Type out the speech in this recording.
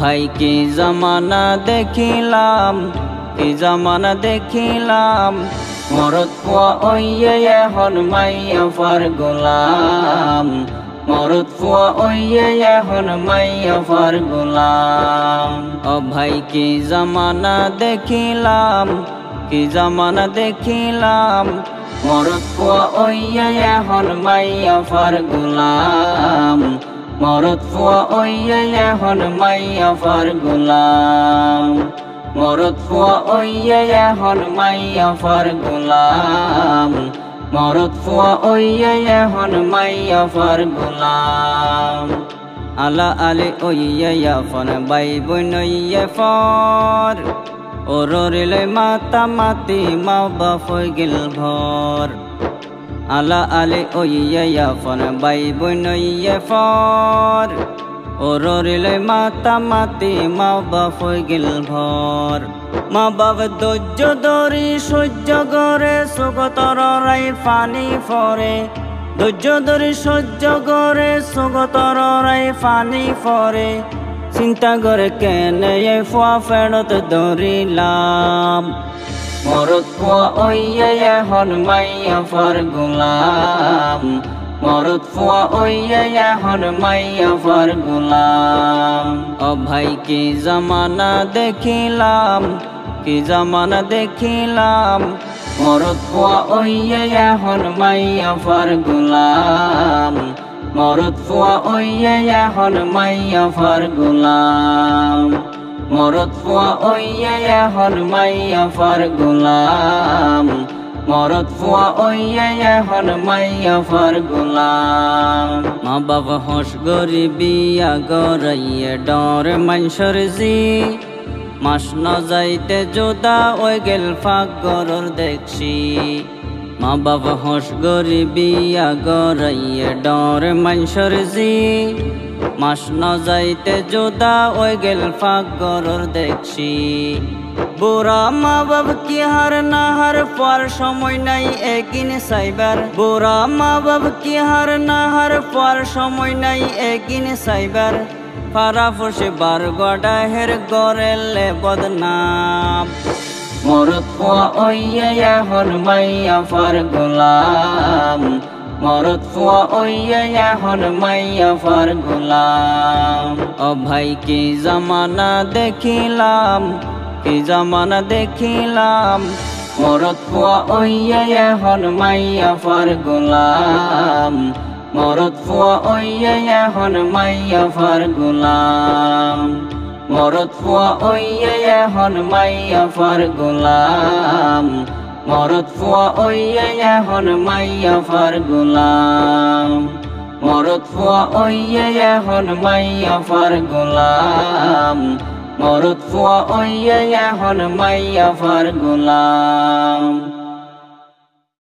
ভাই কি জামানা দেখিলাম, কি জামানা দেখিলাম, মরদ ফুয়া ওইয়ে এখন মাইয়া ফার গোলাম, মরদ ফুয়া ওইয়ে এখন মাইয়া ফার গোলাম। ও ভাই কি জামানা দেখিলাম, কি জামানা দেখিলাম, মরদ ফুয়া ওইয়ে এখন মাইয়া ফার গোলাম, মরদ ফুয়া ওইয়ে এখন মাইয়া ফার গোলাম, মরদ ফুয়া ওইয়ে এখন মাইয়া ফার গোলাম, মরদ ফুয়া ওইয়ে এখন মাইয়া ফার গোলাম। আলা আলি ওইয়ে এখন বাই বোন ওইয়ে ফর, ওরলে মাতা মাতি মা বাপ হয়ে গেল ভর। আলা আলি ওইয়ে এখন বাই বোন ওইয়ে ফর, ওরলে মাতা মাতি মা বাপ হয়ে গেল ভর। মা বাপ ধৈর্য ধরি সহ্য করে সুগতরাই পানি ফরে, ধৈর্য ধরি সহ্য করে সুগতরাই পানি ফরে। চিন্তা করে কেনে ফুয়া ফেরত ধরিলাম, মরদ ফুয়া ওইয়ে এখন মাইয়া ফার গোলাম, মরদ ফুয়া ওইয়ে এখন মাইয়া ফার গোলাম। ও ভাই কি জামানা দেখিলাম, কি জামানা দেখিলাম, মরদ ফুয়া ওইয়ে এখন মাইয়া ফার গোলাম, মরদ ফুয়া ওইয়ে এখন মাইয়া ফার গোলাম, মরদ ফুয়া ওইয়ে এখন মাইয়া ফার গোলাম, মরদ ফুয়া ওইয়ে এখন মাইয়া ফার গোলাম। মা বাবা হোস গরিবিয়া গরাইয়ে ডর মানসর জি, মাস ন যাইতে যোদা ওই গেল ফাঁক গরর দেখছি। মা বাবা হোস গরিবিয়া গরাইয়ে ডর মানসর জি, মাস ন যাইতে যোদা ওই গেল ফাঁক গরর দেখছি। বুড়া মা বাপ কি হার না হার পর সময় নাই একদিন সাইবার, বুড়া মা বাপ কি হার না হার পর সময় নাই একদিন সাইবার। ফারা ফুসে বার গড়া হের গড়েলে বদনাম, মরদ ফুয়া ওইয়ে এখন মাইয়া ফার গোলাম, মরদ ফুয়া ওইয়ে এখন মাইয়া ফার গোলাম। ও ভাই কি জামানা দেখিলাম, কি জামানা দেখিলাম, মরদ ফুয়া ওইয়ে এখন মাইয়া ফার গোলাম, মরদ ফুয়া ওইয়ে এখন মাইয়া ফার গোলাম, মরদ ফুয়া ওইয়ে এখন মাইয়া ফার গোলাম, মরদ ফুয়া ওইয়ে এখন মাইয়া ফার গোলাম, মরদ ফুয়া ওইয়ে এখন মাইয়া ফার গোলাম, মরদ ফুয়া ওইয়ে এখন মাইয়া ফার গোলাম।